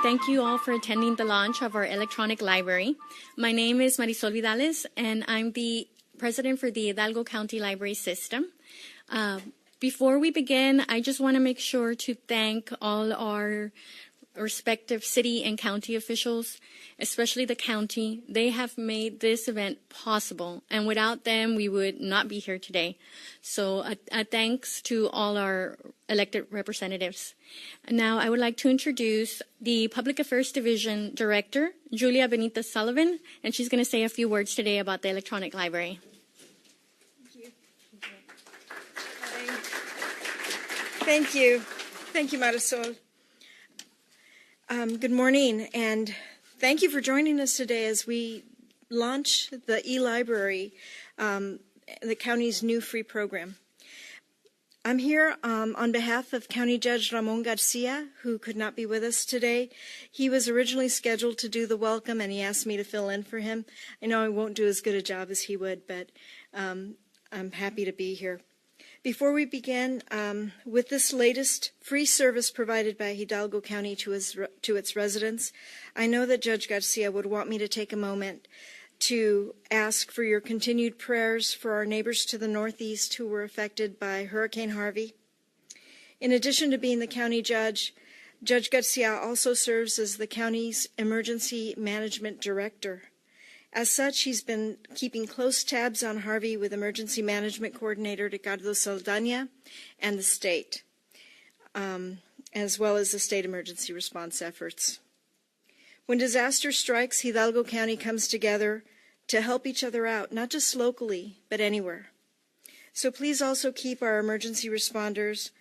thank you all for attending the launch of our electronic library. My name is Marisol Vidales, and I'm the president for the Hidalgo County Library System. Before we begin, I just want to make sure to thank all our respective city and county officials, especially the county. They have made this event possible, and without them, we would not be here today. So a thanks to all our elected representatives. Now, I would like to introduce the Public Affairs Division Director, Julia Benitez Sullivan, and she's going to say a few words today about the electronic library. Thank you. Thank you, Marisol. Good morning, and thank you for joining us today as we launch the e-library, the county's new free program. I'm here on behalf of County Judge Ramon Garcia, who could not be with us today. He was originally scheduled to do the welcome, and he asked me to fill in for him. I know I won't do as good a job as he would, but I'm happy to be here. Before we begin, with this latest free service provided by Hidalgo County to its residents, I know that Judge Garcia would want me to take a moment to ask for your continued prayers for our neighbors to the northeast who were affected by Hurricane Harvey. In addition to being the county judge, Judge Garcia also serves as the county's emergency management director. As such, he's been keeping close tabs on Harvey with Emergency Management Coordinator Ricardo Saldana and the state, as well as the state emergency response efforts. When disaster strikes, Hidalgo County comes together to help each other out, not just locally, but anywhere. So please also keep our emergency responders,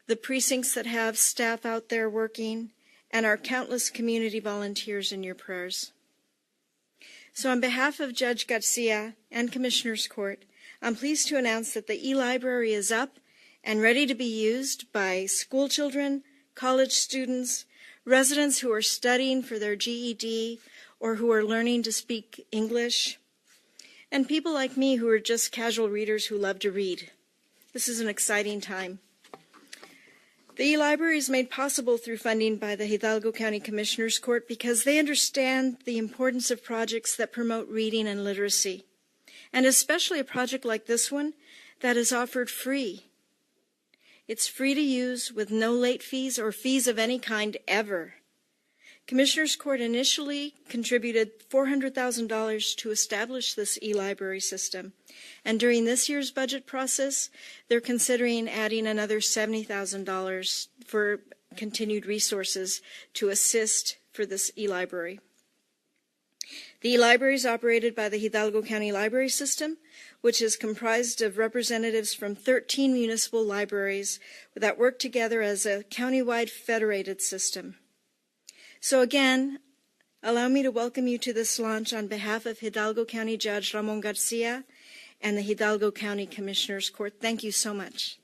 the precincts that have staff out there working, and our countless community volunteers in your prayers. So on behalf of Judge Garcia and Commissioners Court, I'm pleased to announce that the e-library is up and ready to be used by school children, college students, residents who are studying for their GED or who are learning to speak English, and people like me who are just casual readers who love to read. This is an exciting time. The e-library is made possible through funding by the Hidalgo County Commissioners Court because they understand the importance of projects that promote reading and literacy, and especially a project like this one that is offered free. It's free to use with no late fees or fees of any kind ever. Commissioners Court initially contributed $400,000 to establish this e-library system, and during this year's budget process, they're considering adding another $70,000 for continued resources to assist for this e-library. The e-library is operated by the Hidalgo County Library System, which is comprised of representatives from 13 municipal libraries that work together as a countywide federated system. So again, allow me to welcome you to this launch on behalf of Hidalgo County Judge Ramon Garcia and the Hidalgo County Commissioners Court. Thank you so much.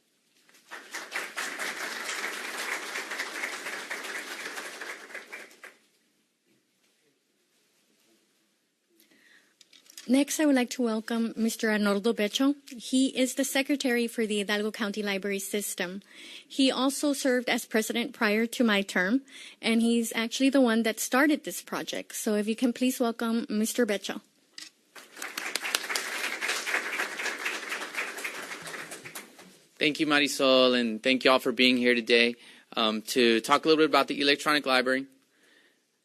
Next, I would like to welcome Mr. Arnoldo Becho. He is the secretary for the Hidalgo County Library System. He also served as president prior to my term, and he's actually the one that started this project. So if you can please welcome Mr. Becho. Thank you, Marisol, and thank you all for being here today to talk a little bit about the electronic library.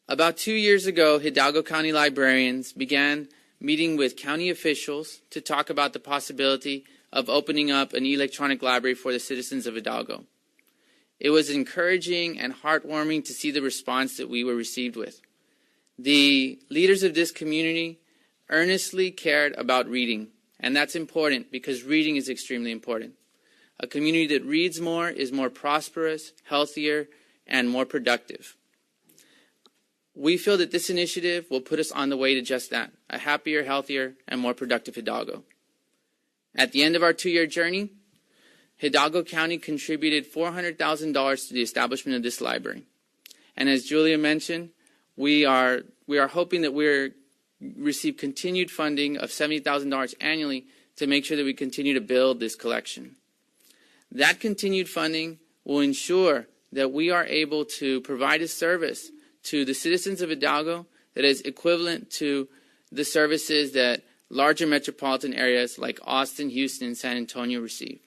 About 2 years ago, Hidalgo County librarians began meeting with county officials to talk about the possibility of opening up an electronic library for the citizens of Hidalgo. It was encouraging and heartwarming to see the response that we were received with. The leaders of this community earnestly cared about reading, and that's important because reading is extremely important. A community that reads more is more prosperous, healthier, and more productive. We feel that this initiative will put us on the way to just that, a happier, healthier, and more productive Hidalgo. At the end of our 2-year journey, Hidalgo County contributed $400,000 to the establishment of this library. And as Julia mentioned, we are hoping that we'll receive continued funding of $70,000 annually to make sure that we continue to build this collection. That continued funding will ensure that we are able to provide a service to the citizens of Hidalgo that is equivalent to the services that larger metropolitan areas like Austin, Houston, and San Antonio receive.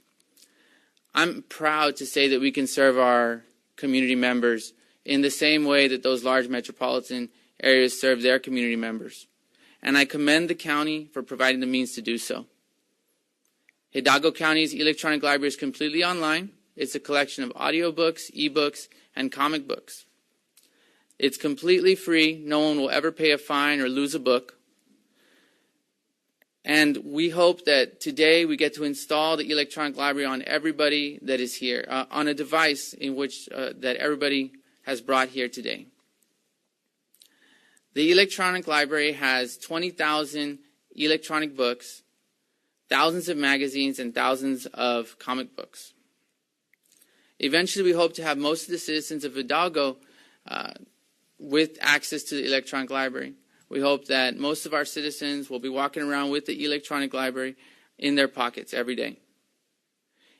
I'm proud to say that we can serve our community members in the same way that those large metropolitan areas serve their community members. And I commend the county for providing the means to do so. Hidalgo County's electronic library is completely online. It's a collection of audiobooks, ebooks, and comic books. It's completely free. No one will ever pay a fine or lose a book. And we hope that today we get to install the electronic library on everybody that is here, on a device in which that everybody has brought here today. The electronic library has 20,000 electronic books, thousands of magazines, and thousands of comic books. Eventually, we hope to have most of the citizens of Hidalgo with access to the electronic library. We hope that most of our citizens will be walking around with the electronic library in their pockets every day.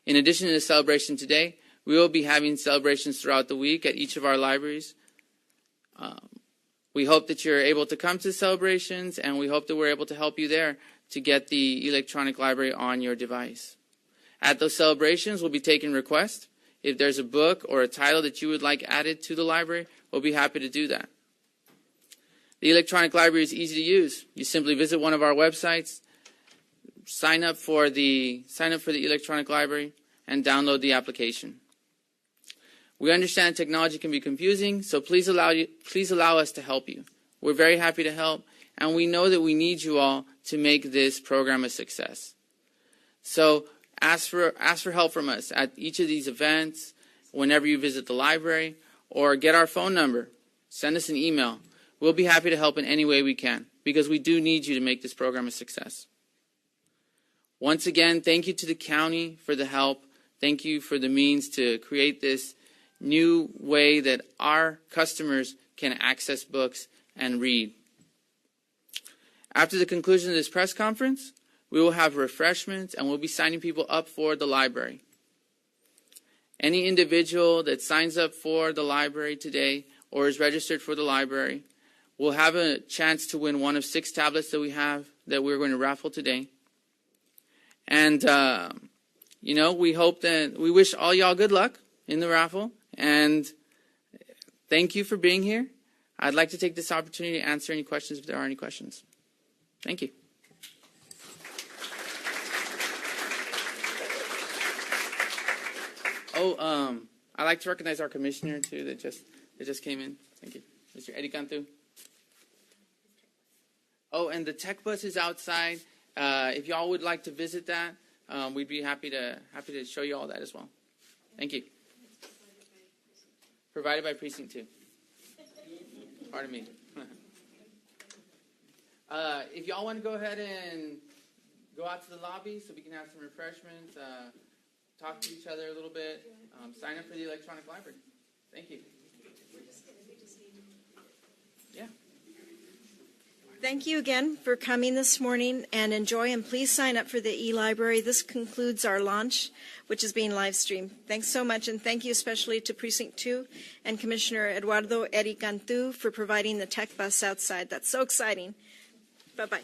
In addition to the celebration today, we will be having celebrations throughout the week at each of our libraries. We hope that you're able to come to the celebrations, and we hope that we're able to help you there to get the electronic library on your device. At those celebrations, we'll be taking requests. If there's a book or a title that you would like added to the library, we'll be happy to do that. The electronic library is easy to use. You simply visit one of our websites, sign up for the electronic library, and download the application. We understand technology can be confusing, so please allow us to help you. We're very happy to help, and we know that we need you all to make this program a success. So ask for help from us at each of these events, whenever you visit the library, or get our phone number. Send us an email. We'll be happy to help in any way we can, because we do need you to make this program a success. Once again, thank you to the county for the help. Thank you for the means to create this new way that our customers can access books and read. After the conclusion of this press conference, we will have refreshments and we'll be signing people up for the library. Any individual that signs up for the library today or is registered for the library will have a chance to win one of 6 tablets that we're going to raffle today. And, we wish all y'all good luck in the raffle. And thank you for being here. I'd like to take this opportunity to answer any questions if there are any questions. Thank you. I'd like to recognize our commissioner too that just came in. Thank you, Mr. Eddie Cantu. Oh, and the tech bus is outside. If y'all would like to visit that, we'd be happy to show you all that as well. Thank you. Provided by Precinct 2. Pardon me. If y'all want to go ahead and go out to the lobby so we can have some refreshments, talk to each other a little bit, sign up for the electronic library. Thank you. Yeah. Thank you again for coming this morning, and enjoy, and please sign up for the e-library. This concludes our launch, which is being live streamed. Thanks so much, and thank you especially to Precinct 2 and Commissioner Eduardo Eddie Cantu for providing the tech bus outside. That's so exciting. Bye-bye.